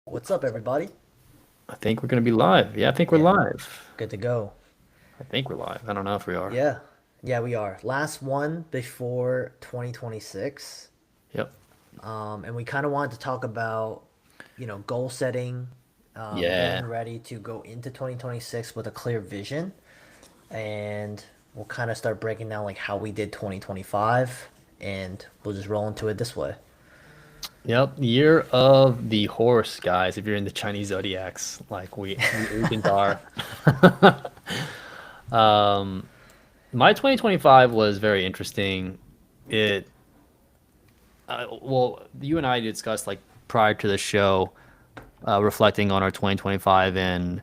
What's up, everybody? I think we're gonna be live. Yeah, I think we're Yeah, live. good to go. I think we're live. I don't know if we are. Yeah, yeah, we are. Last one before 2026. Yep. And we kind of wanted to talk about, goal setting, Yeah. getting ready to go into 2026 with a clear vision. And we'll kind of start breaking down like how we did 2025, and we'll just roll into it this way. Yep. Year of the horse, guys. If you're in the Chinese zodiacs, like we Asians are. My 2025 was very interesting. It well, you and I discussed like prior to the show, reflecting on our 2025 and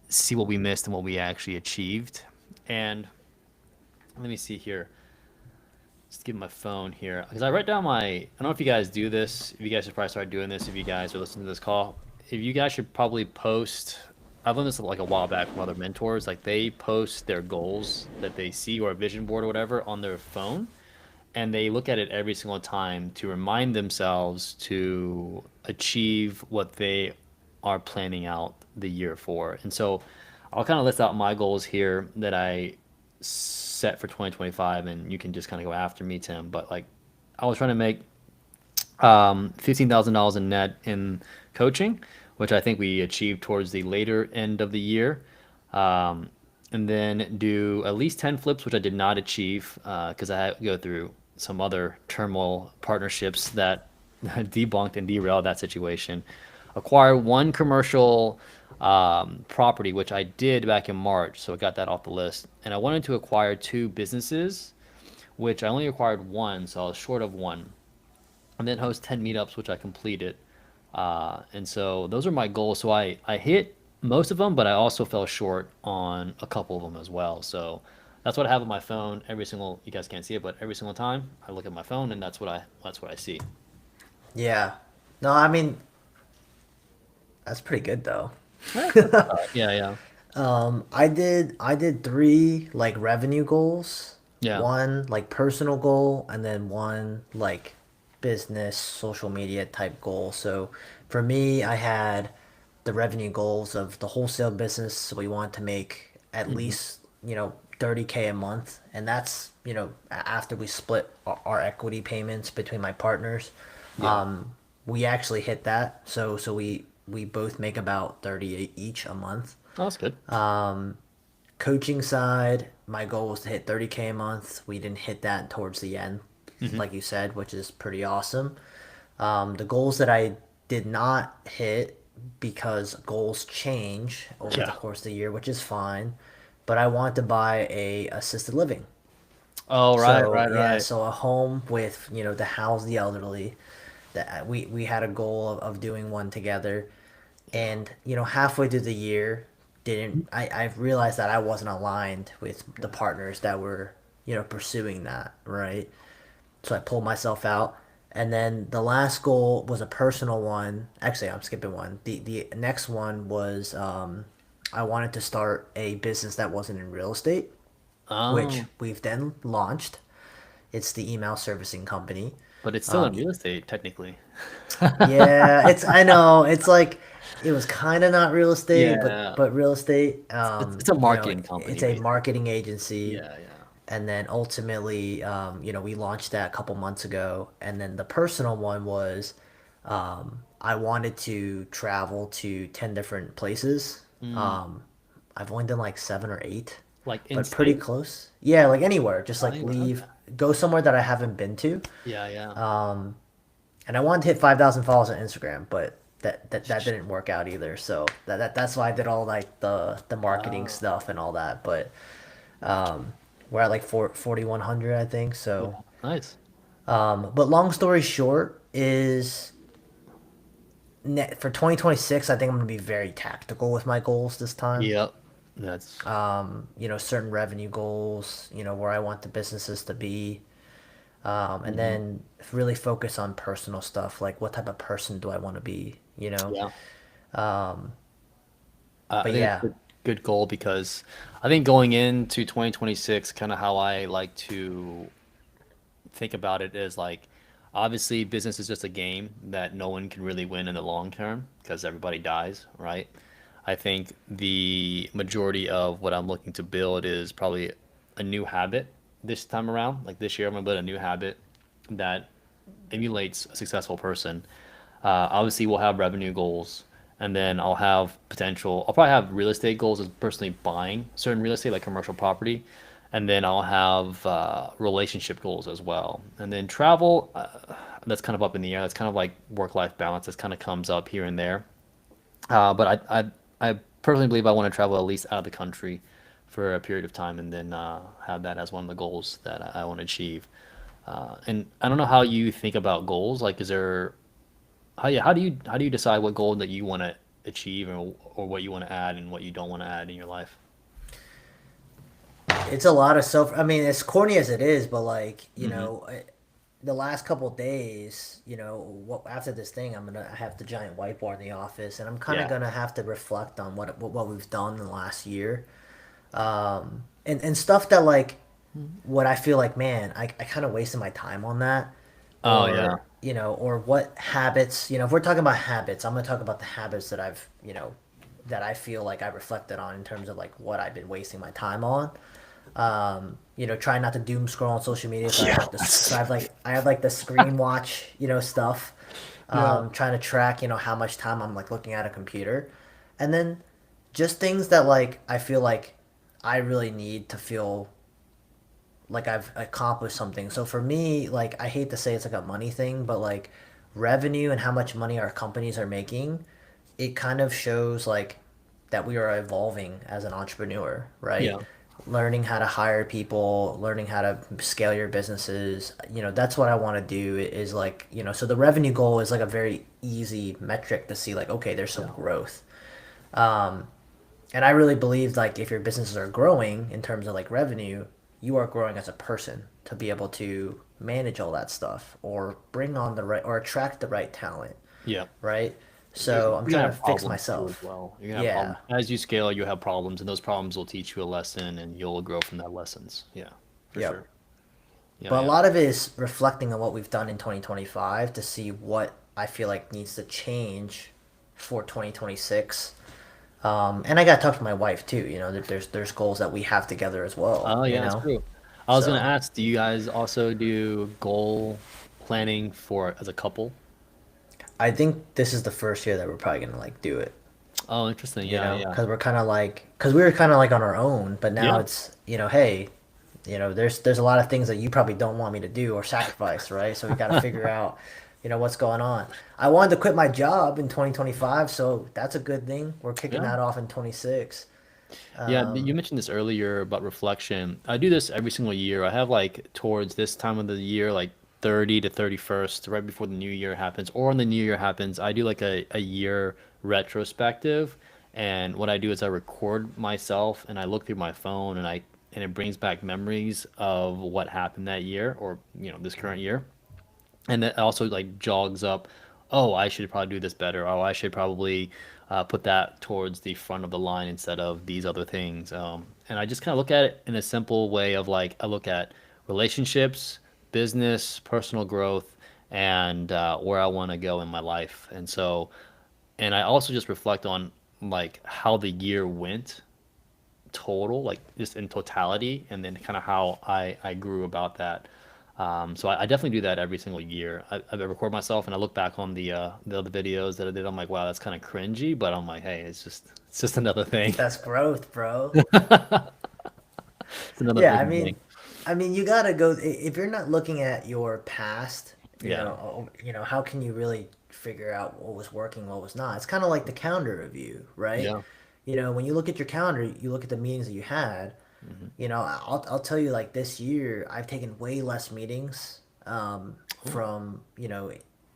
see what we missed and what we actually achieved. And let me see here. Just give my phone here because I write down my. I don't know if you guys do this. If you guys should probably start doing this. If you guys are listening to this call, if you guys should probably post. I've learned this like a while back from other mentors. Like they post their goals that they see or a vision board or whatever on their phone, and they look at it every single time to remind themselves to achieve what they are planning out the year for. And so I'll kind of list out my goals here that I set for 2025, and you can just kind of go after me, Tim. But like, I was trying to make $15,000 in net in coaching, which I think we achieved towards the later end of the year. And then do at least 10 flips, which I did not achieve because I had to go through some other turmoil partnerships that debunked and derailed that situation. Acquire one commercial property, which I did back in March, so I got that off the list. And I wanted to acquire two businesses, which I only acquired one, so I was short of one. And then host 10 meetups, which I completed. And so those are my goals. So I hit most of them, but I also fell short on a couple of them as well. So that's what I have on my phone every single. You guys can't see it, but every single time I look at my phone, and that's what I see. Yeah. No, I mean, that's pretty good though. That's not too bad. Yeah, yeah, I did three like revenue goals, yeah. one like personal goal, and then one like business social media type goal. So for me, I had the revenue goals of the wholesale business. So we want to make at Hmm. least, 30K a month, and that's, after we split our equity payments between my partners. Yeah. We actually hit that. So we both make about 30 each a month. Oh, that's good. Coaching side, my goal was to hit 30K a month. We didn't hit that towards the end, Hmm. like you said, which is pretty awesome. The goals that I did not hit, because goals change over the Yeah. course of the year, which is fine. But I want to buy a assisted living. Oh, right, So right, yeah, right. so a home with, to house the elderly. That we had a goal of doing one together, and halfway through the year, didn't I realized that I wasn't aligned with the partners that were pursuing that, right? So I pulled myself out. And then the last goal was a personal one. Actually, I'm skipping one. The next one was, I wanted to start a business that wasn't in real estate, which Oh, we've then launched. It's the email servicing company. but it's still in Um, real estate technically. yeah, I know it's like it was kind of not real estate, but Yeah. real estate. It's a marketing It's company a basically. marketing agency, Yeah, yeah. and then ultimately, we launched that a couple months ago. And then the personal one was, I wanted to travel to 10 different places. Mm. Um, I've only done like seven or eight, Like in but pretty state? close. Yeah, like anywhere, just like Anywhere. Okay. leave, go somewhere that I haven't been to. Yeah, yeah. And I wanted to hit 5,000 followers on Instagram, but that didn't work out either. So that's why I did all like the marketing Oh, stuff and all that. But we're at like 4,100, I think. So, yeah. Nice. but long story short is, for 2026, I think I'm gonna be very tactical with my goals this time. Yep. That's Certain revenue goals, where I want the businesses to be. And hmm then really focus on personal stuff, like what type of person do I want to be. yeah. I But think it's yeah, a good goal because I think going into 2026, kind of how I like to think about it is like Obviously, business is just a game that no one can really win in the long term because everybody dies, right? I think the majority of what I'm looking to build is probably a new habit this time around. Like this year, I'm gonna build a new habit that emulates a successful person. Obviously, we'll have revenue goals, and then I'll have potential. I'll probably have real estate goals as personally buying certain real estate, like commercial property, and then I'll have relationship goals as well. And then travel, that's kind of up in the air. That's kind of like work-life balance. That kind of comes up here and there. But I personally believe I want to travel at least out of the country for a period of time, and then have that as one of the goals that I want to achieve. And I don't know how you think about goals. Like, is there how do you decide what goal that you want to achieve, or what you want to add and what you don't want to add in your life? It's a lot of self. I mean, as corny as it is, but like Hmm. the last couple days, what after this thing, I have the giant whiteboard in the office, and I'm kind of Yeah. gonna have to reflect on what we've done in the last year, and stuff that like what I feel like, man, I kind of wasted my time on that, Oh yeah. or what habits, if we're talking about habits, I'm gonna talk about the habits that that I feel like I reflected on in terms of like what I've been wasting my time on. Try not to doom scroll on social media. So I have like this, so Yeah. I have like the screen watch, stuff, Yeah. trying to track, how much time I'm like looking at a computer, and then just things that like I feel like I really need to feel like I've accomplished something. So for me, like I hate to say it's like a money thing, but like revenue and how much money our companies are making, it kind of shows like that we are evolving as an entrepreneur, right? Yeah. Learning how to hire people, learning how to scale your businesses. That's what I want to do is like, so the revenue goal is like a very easy metric to see like, okay, there's some Yeah. growth. And I really believe like if your businesses are growing in terms of like revenue, you are growing as a person to be able to manage all that stuff or bring on the right or attract the right talent, Yeah. right? You're So I'm gonna trying to have fix problems too as myself. well. You're gonna have Yeah. problems as you scale. You have problems, and those problems will teach you a lesson, and you'll grow from that lessons. Yeah, for Yep. sure. Yeah, But a yeah, lot of it is reflecting on what we've done in 2025 to see what I feel like needs to change for 2026. And I got to talk to my wife too. That there's goals that we have together as well. oh yeah, that's true. I was gonna So ask, do you guys also do goal planning for as a couple? I think this is the first year that we're probably gonna like do it. Oh, interesting. Yeah, yeah, Because we were kind of like on our own, but now yeah, it's hey, there's a lot of things that you probably don't want me to do or sacrifice, right? So we got to figure out, what's going on. I wanted to quit my job in 2025, so that's a good thing. We're kicking yeah. that off in 26. Yeah, you mentioned this earlier about reflection. I do this every single year. I have like towards this time of the year, like 30 to 31st, right before the new year happens, or when the new year happens, I do like a year retrospective. And what I do is I record myself and I look through my phone, and it brings back memories of what happened that year, or this current year. And that also like jogs up, oh, I should probably do this better. Oh, I should probably put that towards the front of the line instead of these other things. And I just kind of look at it in a simple way of like I look at relationships, business, personal growth, and where I want to go in my life. And I also just reflect on like how the year went total, like just in totality, and then kind of how I grew about that. So I definitely do that every single year. I record myself and I look back on the other videos that I did. I'm like, wow, that's kind of cringy, but I'm like, hey, it's just another thing. That's growth, bro. It's another Yeah, I freaking thing. mean, you gotta go if you're not looking at your past, Yeah. how can you really figure out what was working, what was not? It's kind of like the calendar review, right? Yeah. When you look at your calendar, you look at the meetings that you had. Hmm. I'll tell you like this year, I've taken way less meetings. Oh. From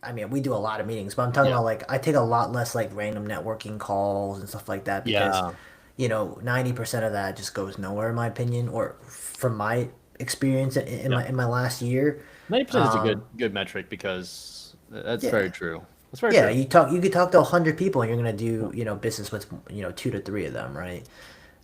I mean, we do a lot of meetings, but I'm talking Yeah. about like I take a lot less like random networking calls and stuff like that because Yeah. 90% of that just goes nowhere in my opinion, or from my experience in Yeah. my last year. 90% is a good metric because that's Yeah. very true. That's very Yeah, true. you could talk to 100 people and you're gonna do business with two to three of them, right?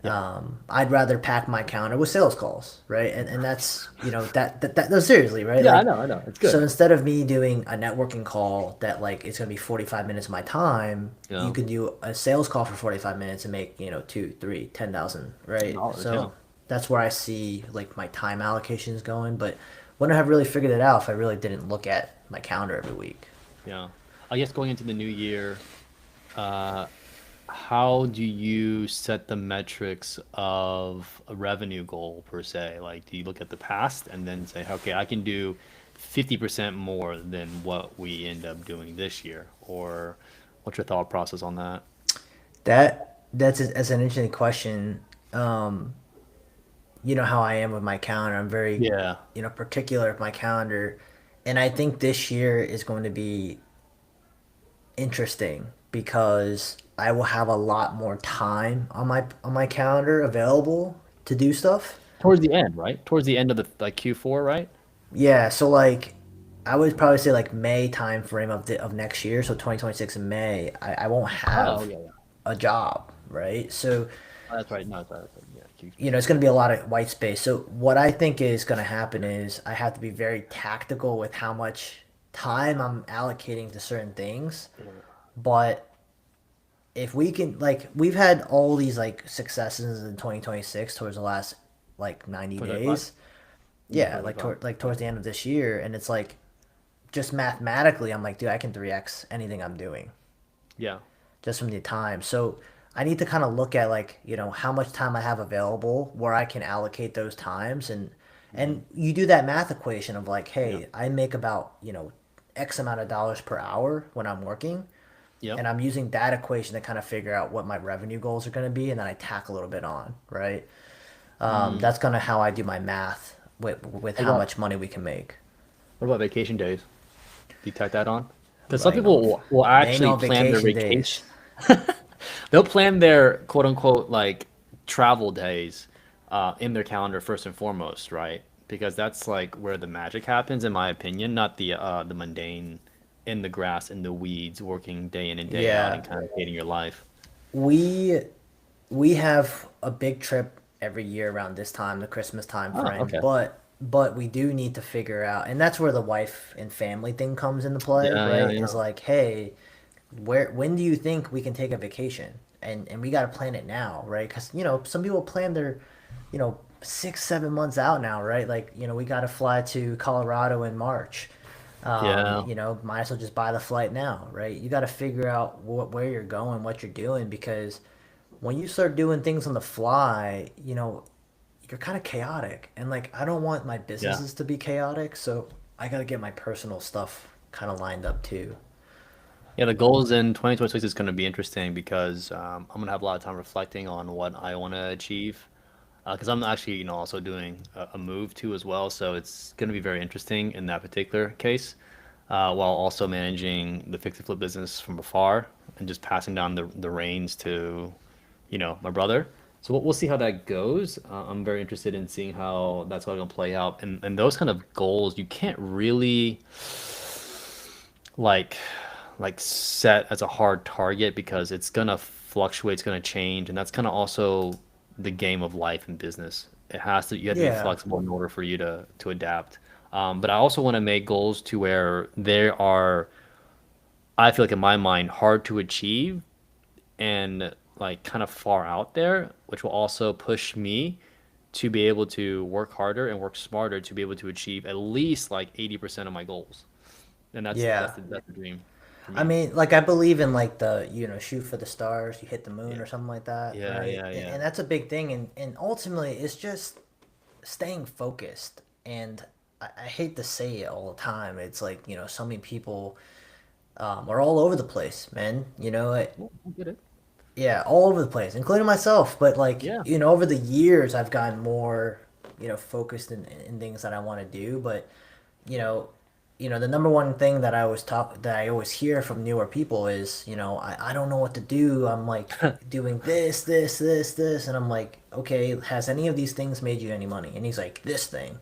Yeah. I'd rather pack my calendar with sales calls, right? And that's, no, seriously, right? Yeah, Like, I know. It's so good. instead of me doing a networking call that like it's gonna be 45 minutes of my time, You you know, can do a sales call for 45 minutes and make, two, three, 10,000, right? dollars. Yeah. So that's where I see like my time allocations going, but wouldn't have really figured it out if I really didn't look at my calendar every week. Yeah. I guess going into the new year, uh, how do you set the metrics of a revenue goal per se? Like, do you look at the past and then say, okay, I can do 50% more than what we end up doing this year? Or what's your thought process on that? That's an interesting question. You know how I am with my calendar. I'm very, Yeah. particular with my calendar, and I think this year is going to be interesting because I will have a lot more time on my calendar available to do stuff. Towards the end, right? Towards the end of the like Q4, right? Yeah, so like I would probably say like May time frame of next year, so 2026 in May, I won't Oh, have yeah, yeah. a job, right? So Oh, that's right. No, that's right. That's right. Yeah, it's going to be a lot of white space. So what I think is going to happen is I have to be very tactical with how much time I'm allocating to certain things. But if we can, like, we've had all these like successes in 2026 towards the last like 90 2025? days. You mean Yeah, like 2025? towards the end of this year, and it's like just mathematically, I'm like, dude, I can 3x anything I'm doing Yeah. just from the time. So I need to kind of look at like, how much time I have available where I can allocate those times, Hmm. and you do that math equation of like, Yeah. hey, I make about, X amount of dollars per hour when I'm working, Yep. and I'm using that equation to kind of figure out what my revenue goals are going to be, and then I tack a little bit on, right? Mm. That's kind of how I do my math with What how about much money we can make. what about vacation days? Do you tack that on? Because some Like, no, people will ain't actually no plan their vacation vacation. days. They'll plan their quote unquote like travel days in their calendar first and foremost, right? Because that's like where the magic happens, in my opinion, not the mundane in the grass, in the weeds, working day in and day out and Yeah, kind of hating your life. we we have a big trip every year around this time, the Christmas time Oh, frame, okay. but we do need to figure out, and that's where the wife and family thing comes into play, Yeah, yeah, right? Is yeah. like, hey, when do you think we can take a vacation? And we got to plan it now, right? Because some people plan their, 6 7 months out now, right? Like we got to fly to Colorado in March. Yeah. Might as well just buy the flight now, right? You got to figure out where you're going, what you're doing, because when you start doing things on the fly, you're kind of chaotic. And like, I don't want my Yeah. businesses to be chaotic, so I got to get my personal stuff kind of lined up too. Yeah, the goals in 2026 is going to be interesting because I'm going to have a lot of time reflecting on what I want to achieve. Because I'm actually, also doing a move too as well. So it's going to be very interesting in that particular case, while also managing the fix and flip business from afar and just passing down the reins to, my brother. So we'll see how that goes. I'm very interested in seeing how that's going to play out. And those kind of goals, you can't really like set as a hard target because it's gonna fluctuate, it's gonna change, and that's kind of also the game of life and business. You have to be Yeah. flexible in order for you to adapt. But I also want to make goals to where there are, I feel like in my mind, hard to achieve and like kind of far out there, which will also push me to be able to work harder and work smarter to be able to achieve at least like 80% of my goals. And Yeah. that's the dream for I me. mean, like I believe in like the, shoot for the stars, you hit the moon Yeah. or something like that, Yeah, right? yeah, yeah. And that's a big thing, and ultimately it's just staying focused. And I hate to say it all the time. It's like, so many people are all over the place, man. Yeah, I get it. Yeah, all over the place, including myself. But like, Yeah. over the years, I've gotten more, focused in things that I want to do. But you know, the number one thing that I always hear from newer people is, I don't know what to do. I'm like doing this, and I'm like, okay, has any of these things made you any money? And he's like, this thing.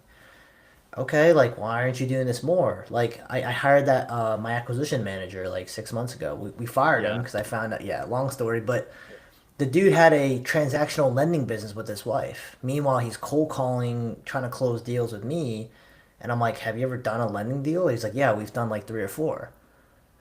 Okay, like why aren't you doing this more? Like I hired that my acquisition manager like 6 months ago. We fired him Yeah. because I found out. Yeah, long story, but the dude had a transactional lending business with his wife. Meanwhile, he's cold calling, trying to close deals with me. And I'm like, have you ever done a lending deal? He's like, yeah, we've done like three or four.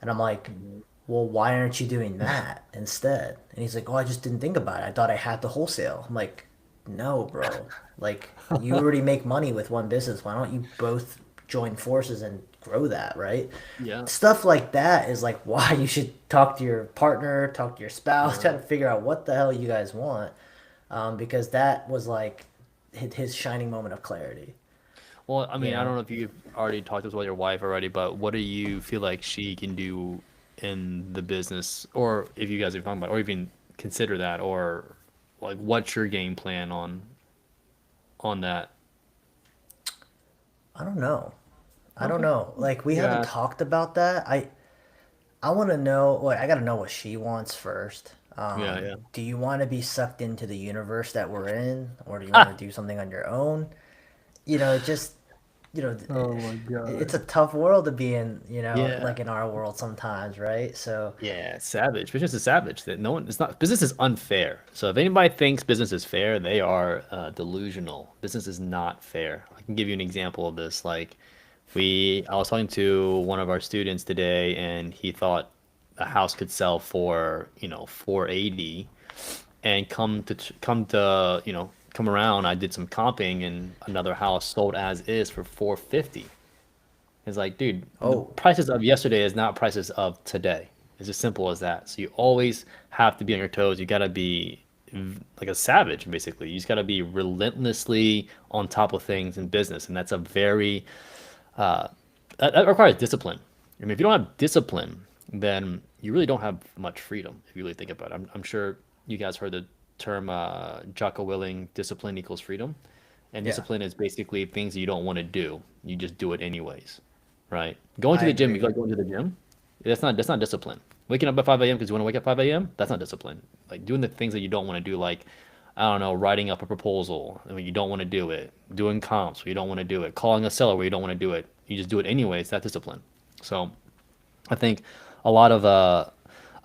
And I'm like, Mhm. well, why aren't you doing that instead? And he's like, oh, I just didn't think about it. I thought I had the wholesale. I'm like, no, bro. Like, you already make money with one business. Why don't you both join forces and grow that, right? Yeah. Stuff like that is like why you should talk to your partner, talk to your spouse, try Right. to figure out what the hell you guys want. Because that was like his shining moment of clarity, Well, I you mean, I know? don't know if you've already talked about your wife already, but what do you feel like she can do in the business, or if you guys are talking about, or even consider that, or like, what's your game plan on that? I don't know. I don't Okay. know. Like we haven't Yeah. talked about that. I want to know. Like I got to know what she wants first. Yeah, yeah. Do you want to be sucked into the universe that we're in, or do you want Ah! to do something on your own? It just you know, Oh my it's God. a tough world to be in, Yeah. like in our world sometimes, right? So, Yeah, savage. Business is savage. That no one. It's not. Business is unfair. So if anybody thinks business is fair, they are delusional. Business is not fair. I can give you an example of this. Like, I was talking to one of our students today, and he thought a house could sell for 480, and come around. I did some comping, and another house sold as is for 450. It's like, dude, the oh, prices of yesterday is not prices of today. It's as simple as that. So you always have to be on your toes. You gotta be like a savage, basically. You just gotta be relentlessly on top of things in business, and that's a very that requires discipline. I mean, if you don't have discipline, then you really don't have much freedom. If you really think about it, I'm sure you guys heard the term Jocko Willing, discipline equals freedom. And yeah, discipline is basically things that you don't want to do. You just do it anyways, right? Going to I the gym, you agree. like going to the gym. That's not discipline. Waking up at 5 a.m. because you want to wake up 5 a.m. That's not discipline. Like doing the things that you don't want to do, like I don't know, writing up a proposal when you don't want to do it, doing comps where you don't want to do it, calling a seller where you don't want to do it. You just do it anyways. That's discipline. So I think a lot of uh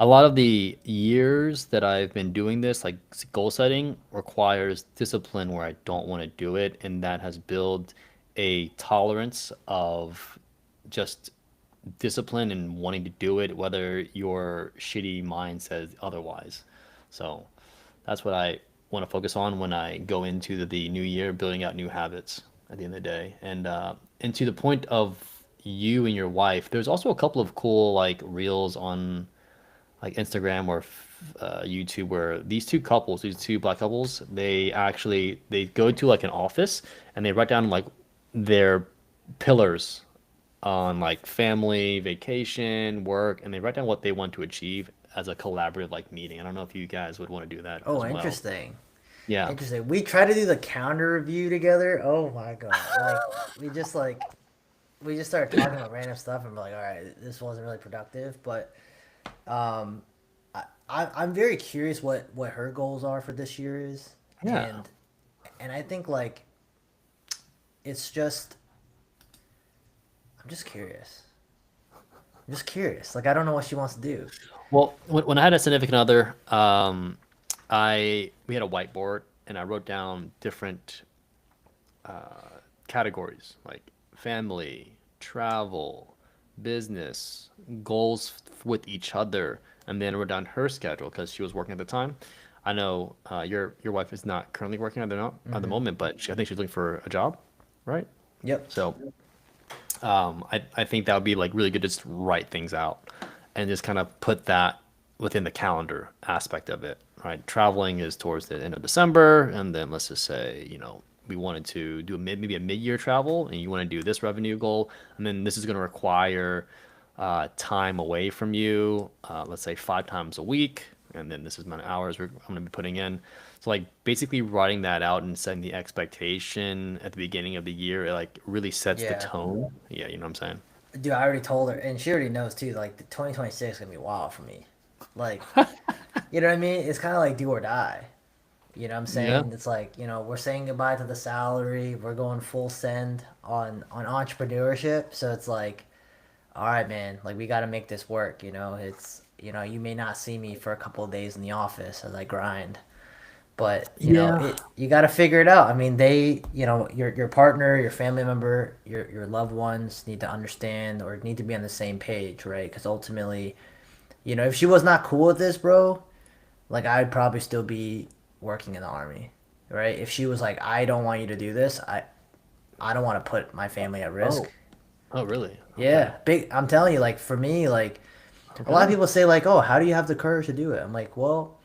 a lot of the years that I've been doing this, like goal setting, requires discipline where I don't want to do it, and that has built a tolerance of just discipline and wanting to do it, whether your shitty mind says otherwise. So that's what I want to focus on when I go into the new year, building out new habits at the end of the day. And to the point of you and your wife, there's also a couple of cool like reels on like Instagram or YouTube where these two black couples, they go to like an office and they write down like their pillars on like family, vacation, work, and they write down what they want to achieve as a collaborative like meeting. I don't know if you guys would want to do that Oh, as well. interesting. Yeah. Interesting. We try to do the calendar review together. Oh my God. Like, we just started talking about random stuff and we're like, all right, this wasn't really productive, but um, I'm very curious what her goals are for this year is, Yeah. and I think like it's just I'm just curious. I'm just curious. Like I don't know what she wants to do. Well, when I had a significant other, I we had a whiteboard and I wrote down different categories like family, travel, business, goals with each other, and then wrote down her schedule because she was working at the time. I know your wife is not currently working at the Mm-hmm. moment, but I think she's looking for a job, right? Yep. So I think that would be like really good to just write things out and just kind of put that within the calendar aspect of it, right? Traveling is towards the end of December, and then let's just say, we wanted to do maybe a mid-year travel, and you want to do this revenue goal, and then this is going to require time away from you, let's say 5 times a week, and then this is the amount of hours I'm going to be putting in. So like basically writing that out and setting the expectation at the beginning of the year, it like really sets the Yeah. tone. Yeah, you know what I'm saying? Dude, I already told her, and she already knows too. Like the 2026 is gonna be wild for me. Like, you know what I mean? It's kind of like do or die. You know what I'm Yeah. saying? It's like, we're saying goodbye to the salary. We're going full send on entrepreneurship. So it's like, all right, man, like we got to make this work, It's You may not see me for a couple of days in the office as I grind, but Yeah. you got to figure it out. I mean, your partner, your family member, your loved ones need to understand or need to be on the same page, right? Because ultimately, if she was not cool with this, bro, like I'd probably still be working in the army, right? If she was like, I don't want you to do this, I don't want to put my family at risk. Oh. Oh, really? Okay. Yeah, big. I'm telling you, like for me, like a lot of Okay. people say, like, oh, how do you have the courage to do it? I'm like, well,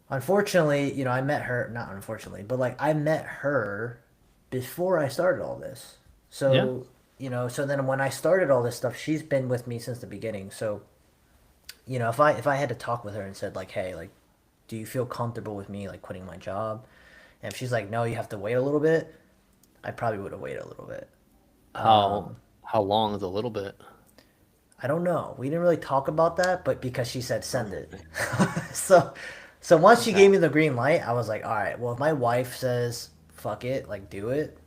unfortunately, I met her. Not unfortunately, but like I met her before I started all this. Yeah. So so then when I started all this stuff, she's been with me since the beginning. So if I had to talk with her and said like, hey, like, do you feel comfortable with me like quitting my job? And if she's like, no, you have to wait a little bit, I probably would have waited a little bit. How how long is a little bit? I don't know. We didn't really talk about that, but because she said send it. so so once she Okay. gave me the green light, I was like, all right, well if my wife says fuck it, like do it,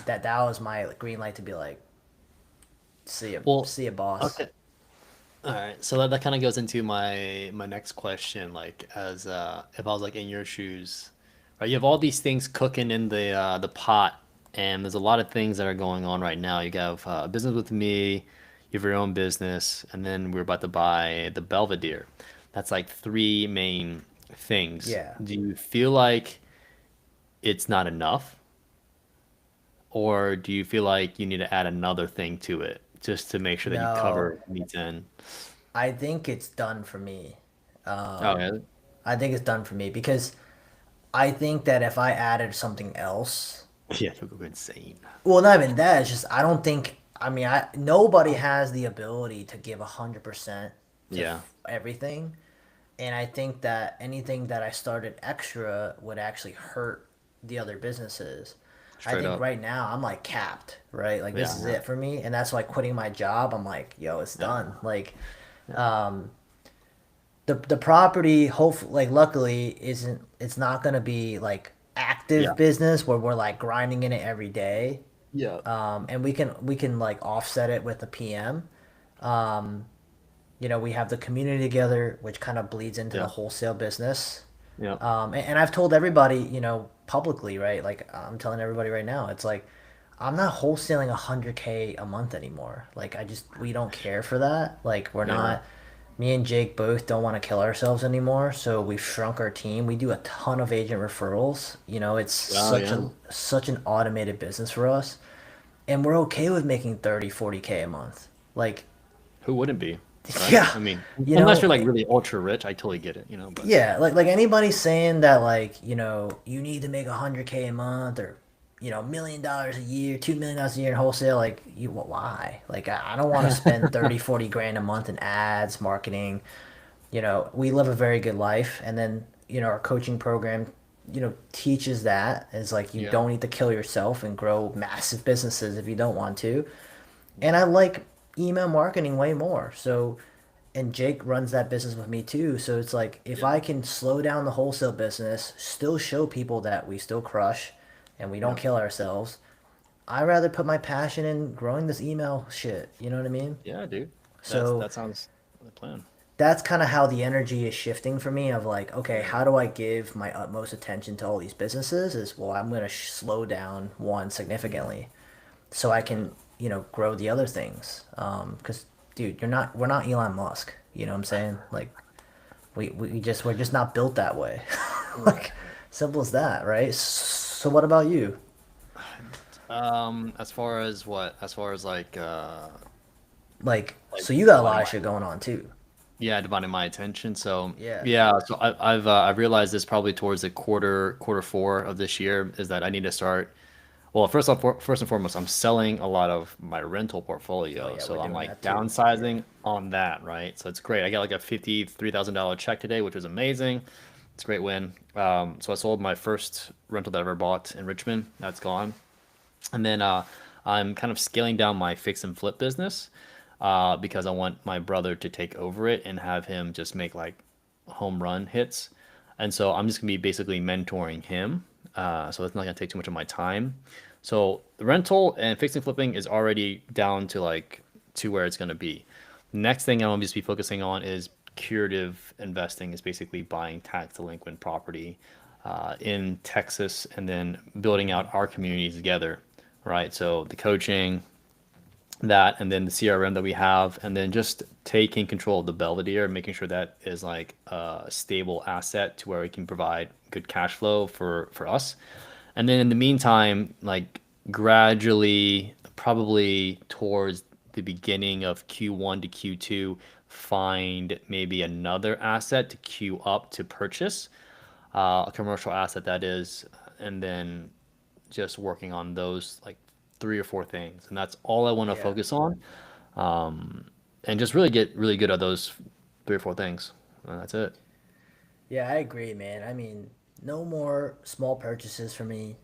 that was my green light to be like, Well, see ya boss. okay. All right. So that kind of goes into my next question. Like, as if I was like in your shoes, right? You have all these things cooking in the pot, and there's a lot of things that are going on right now. You have a business with me, you have your own business, and then we're about to buy the Belvedere. That's like three main things. Yeah. Do you feel like it's not enough, or do you feel like you need to add another thing to it just to make sure that you No, cover needs in? I think it's done for me. Oh, Um, really? I think it's done for me because I think that if I added something else, Yeah, you'll go insane. well, not even that. It's just I don't think. I mean, I nobody has the ability to give 100% to Yeah, everything, and I think that anything that I started extra would actually hurt the other businesses. I straight think up. right now I'm like capped, right? Like this Yeah, is yeah, it for me, and that's why quitting my job. I'm like, yo, it's yeah, done. Like, yeah, um, the property, hopefully, like luckily, isn't. It's not gonna be like active yeah, business where we're like grinding in it every day, yeah, and we can like offset it with the PM. Um, we have the community together, which kind of bleeds into the yeah, wholesale business. yeah, And I've told everybody, publicly, right? Like I'm telling everybody right now, it's like I'm not wholesaling 100K a month anymore. Like we don't care for that. Like we're yeah. not. Me and Jake both don't want to kill ourselves anymore, so we've shrunk our team. We do a ton of agent referrals. It's Oh, yeah. such an automated business for us, and we're okay with making 30, 40K a month. Like, Who wouldn't be, right? yeah, I mean, you unless know, you're like really ultra rich, I totally get it, but yeah, like anybody saying that like, you need to make 100K a month or $1 million a year, $2 million a year in wholesale, like why? Like I don't want to spend 30, 40 grand a month in ads, marketing. We live a very good life, and then our coaching program teaches that is like you yeah, don't need to kill yourself and grow massive businesses if you don't want to. And I like email marketing way more. So, and Jake runs that business with me too. So it's like if yeah, I can slow down the wholesale business, still show people that we still crush and we don't yeah, kill ourselves, I'd rather put my passion in growing this email shit. You know what I mean? yeah, dude. So That sounds like a plan. that's kind of how the energy is shifting for me of like, okay, Yeah, how do I give my utmost attention to all these businesses? Is, well, I'm going to slow down one significantly so I yeah. can, grow the other things. Because, dude, we're not Elon Musk. You know what I'm saying? Like, we're just not built that way. Right, Like, right. simple as that, right? So, what about you? As far as what? As far as Like, like so you got a lot dividing of my shit going on too. yeah, dividing my attention. So Yeah. yeah, so I've realized this probably towards the quarter four of this year is that I need to start. Well, first and foremost, I'm selling a lot of my rental Oh, portfolio, yeah, we're so I'm doing like that too. Yeah. downsizing on that, right? So it's great. I got like a $53,000 check today, which was amazing. It's a great win. So I sold my first rental that I ever bought in Richmond. That's gone. And then I'm kind of scaling down my fix and flip business because I want my brother to take over it and have him just make like home run hits. And so I'm just gonna be basically mentoring him. So it's not gonna take too much of my time. So the rental and fixing flipping is already down to like to where it's gonna be. Next thing I'm gonna just be focusing on is curative investing, is basically buying tax delinquent property in Texas and then building out our communities together, right? So the coaching, that, and then the CRM that we have, and then just taking control of the Belvedere, making sure that is like a stable asset to where we can provide good cash flow for us. And then in the meantime, like gradually, probably towards the beginning of Q1 to Q2, find maybe another asset to queue up to purchase, a commercial asset that is, and then just working on those like 3 or 4 things, and that's all I want to Yeah. focus on, and just really get really good at those 3 or 4 things. And that's it. Yeah, I agree, man. I mean, no more small purchases for me.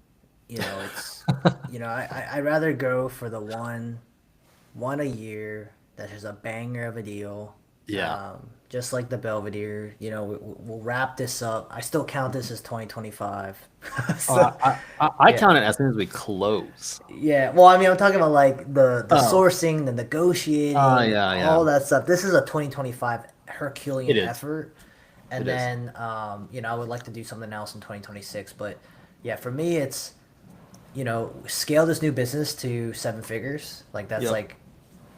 It's, I'd rather go for the one a year that is a banger of a deal. Yeah. Just like the Belvedere, we'll wrap this up. I still count this as 2025. So, I yeah. count it as soon as we close. Yeah, well, I mean, I'm talking about like the Oh. sourcing, the negotiating, Yeah, all yeah. that stuff. This is a 2025 It Herculean is. effort, and It is. then I would like to do something else in 2026. But yeah, for me, it's scale this new business to 7 figures. Like that's Yep. like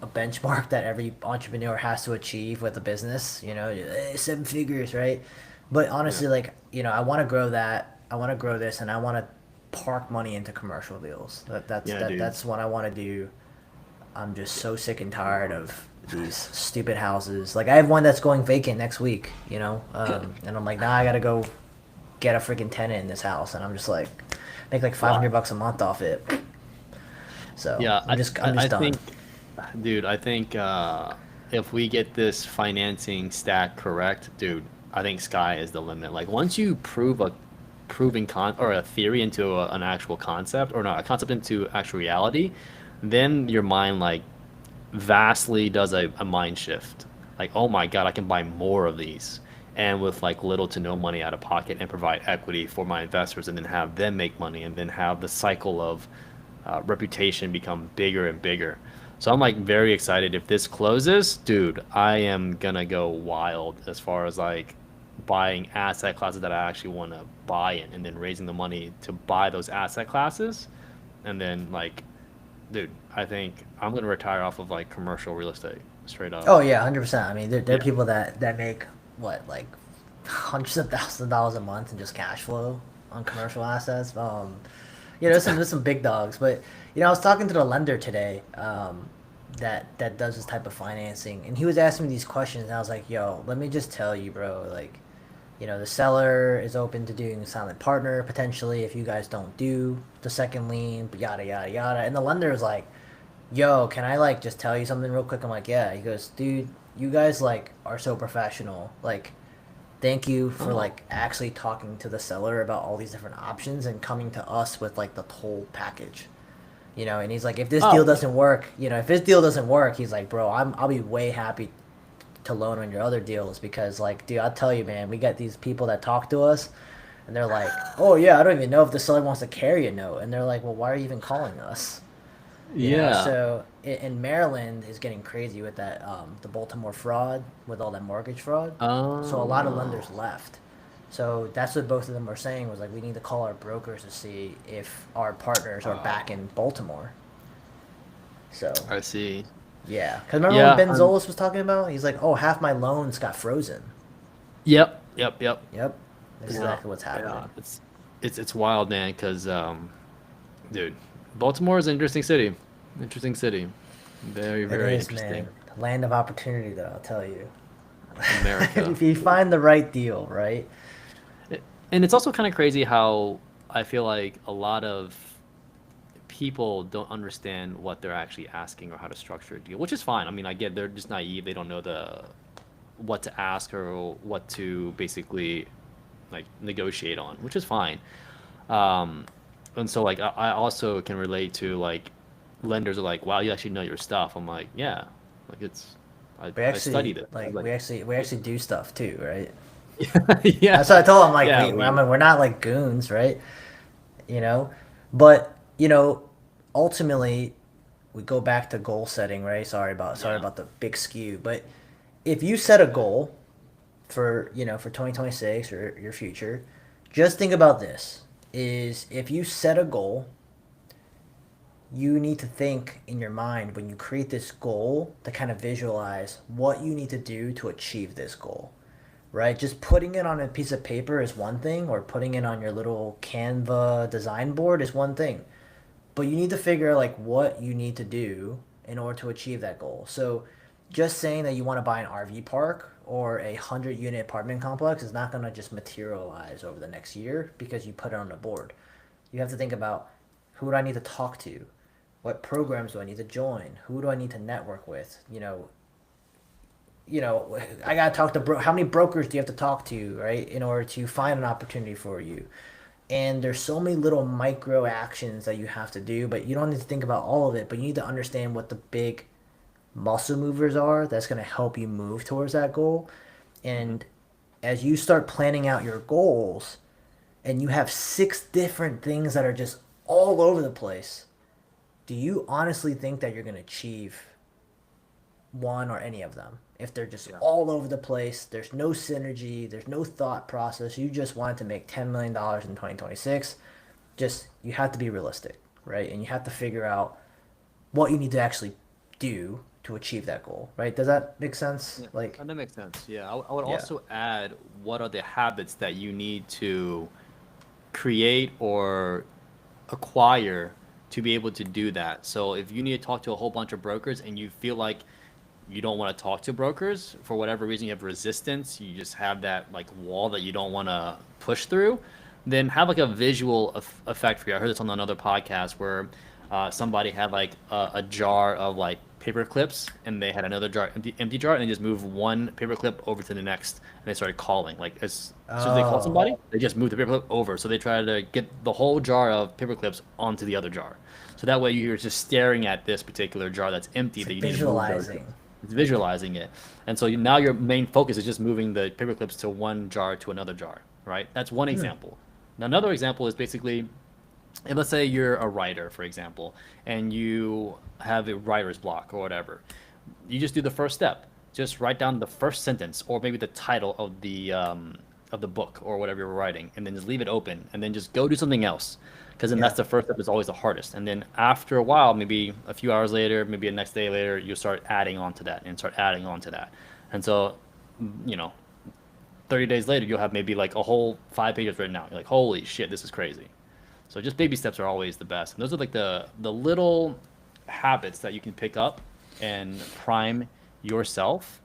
a benchmark that every entrepreneur has to achieve with a business. 7 figures, right? But Yeah. honestly, like I want to grow that. I want to grow this, and I want to park money into commercial deals. Yeah, dude. That's what I want to do. I'm just so sick and tired of these stupid houses. Like I have one that's going vacant next week. And I'm like, nah, I gotta go get a freaking tenant in this house, and I'm just like, make like Well, $500 a month off it. So yeah, I'm I just done. think, dude, I think if we get this financing stack correct, dude, I think sky is the limit. Like once you prove a proving con or a theory into an actual concept, or not a concept into actual reality, then your mind like vastly does a mind shift. Like, oh my God, I can buy more of these. And with like little to no money out of pocket and provide equity for my investors and then have them make money and then have the cycle of reputation become bigger and bigger. So I'm like very excited if this closes, dude. I am gonna go wild as far as like buying asset classes that I actually want to buy in and then raising the money to buy those asset classes. And then like, dude, I think I'm gonna retire off of like commercial real estate straight up. Oh yeah, 100%. I mean, there are Yeah. people that make what like hundreds of thousands of dollars a month in just cash flow on commercial assets. There's some big dogs, but I was talking to the lender today, that does this type of financing, and he was asking me these questions, and I was like, "Yo, let me just tell you, bro. Like, the seller is open to doing a silent partner potentially if you guys don't do the second lien, yada yada yada." And the lender is like, "Yo, can I like just tell you something real quick?" I'm like, "Yeah." He goes, "Dude, you guys like are so professional. Like, thank you for Oh. like actually talking to the seller about all these different options and coming to us with like the whole package." And he's like, if this deal Oh. doesn't work, if this deal doesn't work, he's like, bro, I'll be way happy to loan on your other deals because, like, dude, I'll tell you, man, we got these people that talk to us, and they're like, oh yeah, I don't even know if the seller wants to carry a note, and they're like, well, why are you even calling us? Yeah. So in Maryland is getting crazy with that, the Baltimore fraud, with all that mortgage fraud. So a lot of Oh. lenders left. So that's what both of them were saying was like, we need to call our brokers to see if our partners are back in Baltimore. So I see. yeah, because remember when Yeah. Ben Zolas was talking about? He's like, oh, half my loans got frozen. Yep. Yep. Yep. Yep, that's Yeah. exactly what's Yeah. happening. It's wild, man. Cause dude, Baltimore is an interesting city. Interesting city. Very It very is, man. interesting. Land of opportunity, though, I'll tell you. America. If you find the right deal, right? And it's also kind of crazy how I feel like a lot of people don't understand what they're actually asking or how to structure a deal, which is fine. I mean, I get they're just naive. They don't know the what to ask or what to basically like negotiate on, which is fine. Um, and so like I also can relate to like lenders are like, wow, you actually know your stuff. I'm like, yeah, like it's We I studied actually it. I like like, we actually do stuff too, right? yeah, That's what I told him. Like, yeah, I we mean, we're not like goons, right? You know, but ultimately, we go back to goal setting, right? Sorry about the big skew, but if you set a goal for, for 2026 or your future, just think about this: is if you set a goal, you need to think in your mind when you create this goal to kind of visualize what you need to do to achieve this goal, right? Just putting it on a piece of paper is one thing, or putting it on your little Canva design board is one thing. But you need to figure out like what you need to do in order to achieve that goal. So just saying that you want to buy an RV park or a 100-unit apartment complex is not going to just materialize over the next year because you put it on the board. You have to think about, who do I need to talk to? What programs do I need to join? Who do I need to network with? I gotta talk to how many brokers do you have to talk to, right, in order to find an opportunity for you? And there's so many little micro actions that you have to do, but you don't need to think about all of it. But you need to understand what the big muscle movers are that's going to help you move towards that goal. And as you start planning out your goals, and you have 6 different things that are just all over the place, do you honestly think that you're going to achieve one or any of them? If they're just Yeah. all over the place, there's no synergy, there's no thought process, you just wanted to make $10 million in 2026, just, you have to be realistic, right? And you have to figure out what you need to actually do to achieve that goal, right? Does that make sense? Yeah, Like, and that makes sense. Yeah, I would yeah. also add, what are the habits that you need to create or acquire to be able to do that? So if you need to talk to a whole bunch of brokers and you feel like you don't want to talk to brokers for whatever reason, you have resistance, you just have that like wall that you don't want to push through, then have like a visual effect for you. I heard this on another podcast where somebody had like a jar of like paper clips, and they had another jar, empty jar, and they just moved one paper clip over to the next, and they started calling. Like as soon as they called Oh, somebody, they just moved the paper clip over. So they tried to get the whole jar of paper clips onto the other jar. So that way you're just staring at this particular jar that's empty it's that like you need to move those. visualizing. It's visualizing it. And so now your main focus is just moving the paper clips to one jar to another jar, right? That's one Hmm. example. Now, another example is basically, and let's say you're a writer, for example, and you have a writer's block or whatever. You just do the first step. Just write down the first sentence or maybe the title of the book or whatever you're writing, and then just leave it open, and then just go do something else. Because then Yeah. that's the first step is always the hardest. And then after a while, maybe a few hours later, maybe the next day later, you start adding on to that and start adding on to that. And so, you know, 30 days later, you'll have maybe like a whole 5 pages written out. You're like, holy shit, this is crazy. So just baby steps are always the best. And those are like the little habits that you can pick up and prime yourself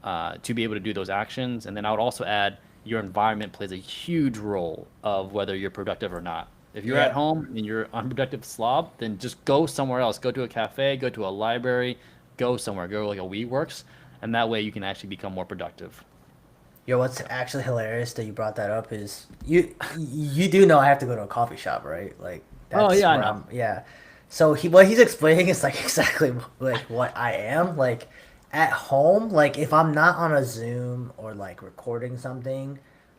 to be able to do those actions. And then I would also add, your environment plays a huge role of whether you're productive or not. If you're at Yeah. home and you're unproductive slob, then just go somewhere else. Go to a cafe, go to a library, go somewhere, go like a WeWorks, and that way you can actually become more productive. Yo, what's actually hilarious that you brought that up is you do know I have to go to a coffee shop, right? Like Oh that's yeah, I where know. I'm. Yeah. So what he's explaining is like exactly like what I am like at home. Like if I'm not on a Zoom or like recording something,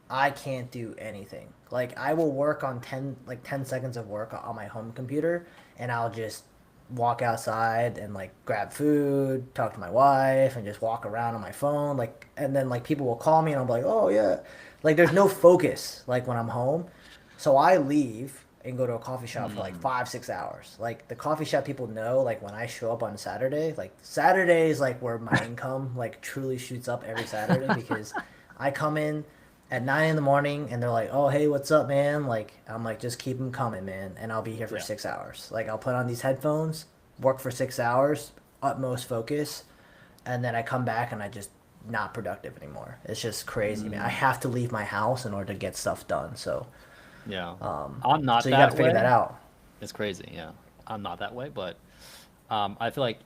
I can't do anything. Like I will work on 10 seconds of work on my home computer, and I'll just walk outside and like grab food, talk to my wife, and just walk around on my phone. Like, and then like people will call me, and I'm like, oh yeah, like there's no focus like when I'm home. So I leave and go to a coffee shop for like Mm, 5 6 hours. Like the coffee shop people know, like when I show up on Saturday, like Saturday is like where my income like truly shoots up every Saturday because I come in at 9 in the morning and they're like, "Oh hey, what's up, man?" Like I'm like, "Just keep them coming, man," and I'll be here for yeah. 6 hours. Like I'll put on these headphones, work for 6 hours, utmost focus, and then I come back and I just not productive anymore. It's just crazy, man. I Mm, have to leave my house in order to get stuff done. yeah. Um, I'm not so you got to that figure that way. out. It's crazy. Yeah. I'm not that way, but I feel like,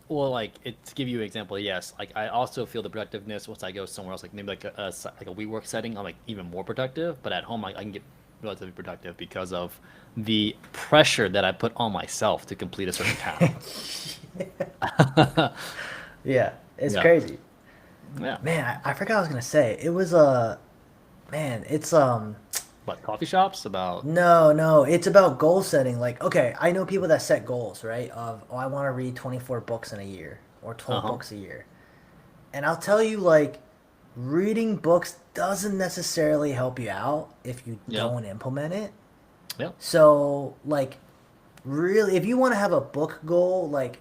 well, like to give you an example, yes, like I also feel the productiveness once I go somewhere else, like maybe like like a WeWork setting, I'm like even more productive. But at home, I can get relatively productive because of the pressure that I put on myself to complete a certain task. Yeah, it's Yeah, crazy. yeah. Man, I forgot what I was gonna say. It was man, it's But coffee shops about. No, it's about goal setting. Like, okay, I know people that set goals, right? Of, oh, I want to read 24 books in a year or Uh 12 huh. books a year. And I'll tell you, like, reading books doesn't necessarily help you out if you Yep. don't implement it. Yep. So, like, really, if you want to have a book goal, like,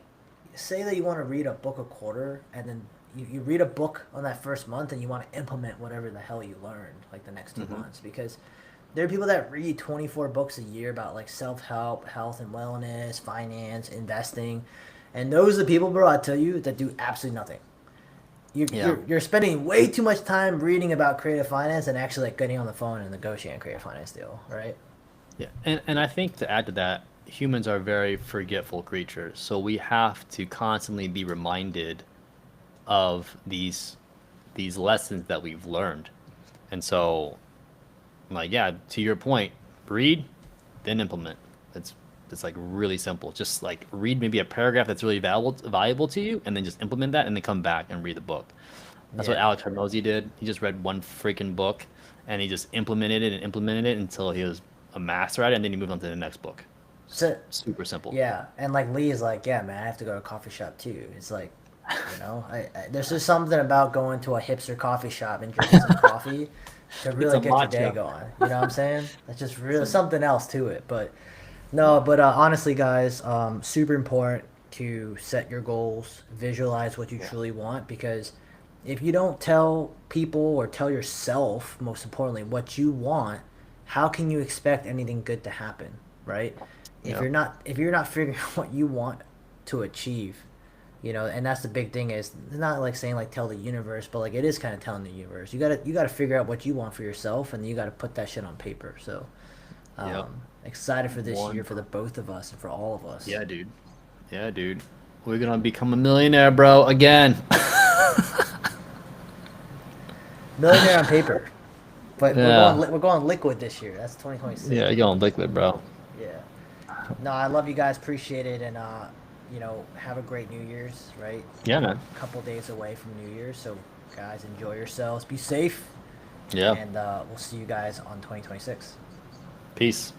say that you want to read a book a quarter, and then you read a book on that first month, and you want to implement whatever the hell you learned, like, the next two Mm-hmm. months. Because there are people that read 24 books a year about, like, self help, health and wellness, finance, investing. And those are the people, bro, I tell you, that do absolutely nothing. Yeah. You're spending way too much time reading about creative finance and actually like getting on the phone and negotiating a creative finance deal, right? Yeah. And I think to add to that, humans are very forgetful creatures. So we have to constantly be reminded of these lessons that we've learned. And so, like, yeah, to your point, read, then implement. It's like really simple. Just like read maybe a paragraph that's really valuable to you, and then just implement that, and then come back and read the book. That's what Yeah. Alex Hormozy did. He just read one freaking book, and he just implemented it until he was a master at it, and then he moved on to the next book. Just So super simple. yeah, and like Lee is like, yeah, man, I have to go to a coffee shop too. It's like, there's just something about going to a hipster coffee shop and drinking some coffee to It's really a get your day matcha. going. You know what I'm saying? That's just real Some, something else to it. But no, but honestly, guys, super important to set your goals, visualize what you yeah. truly want, because if you don't tell people or tell yourself, most importantly, what you want, how can you expect anything good to happen, right? Yeah. If you're not figuring out what you want to achieve, and that's the big thing is it's not like saying like tell the universe, but like it is kind of telling the universe. You gotta figure out what you want for yourself, and you gotta put that shit on paper. So Yep. excited for this year One. for the both of us and for all of us. Yeah, dude. Yeah, dude. We're gonna become a millionaire, bro. Again. Millionaire on paper, but Yeah. we're going liquid this year. That's 2026. Yeah, you're going liquid, bro. Yeah. No, I love you guys. Appreciate it, and have a great New Year's. Right, Yeah, man. couple days away from New Year's, so guys, enjoy yourselves. Be safe, Yeah. and we'll see you guys on 2026. Peace.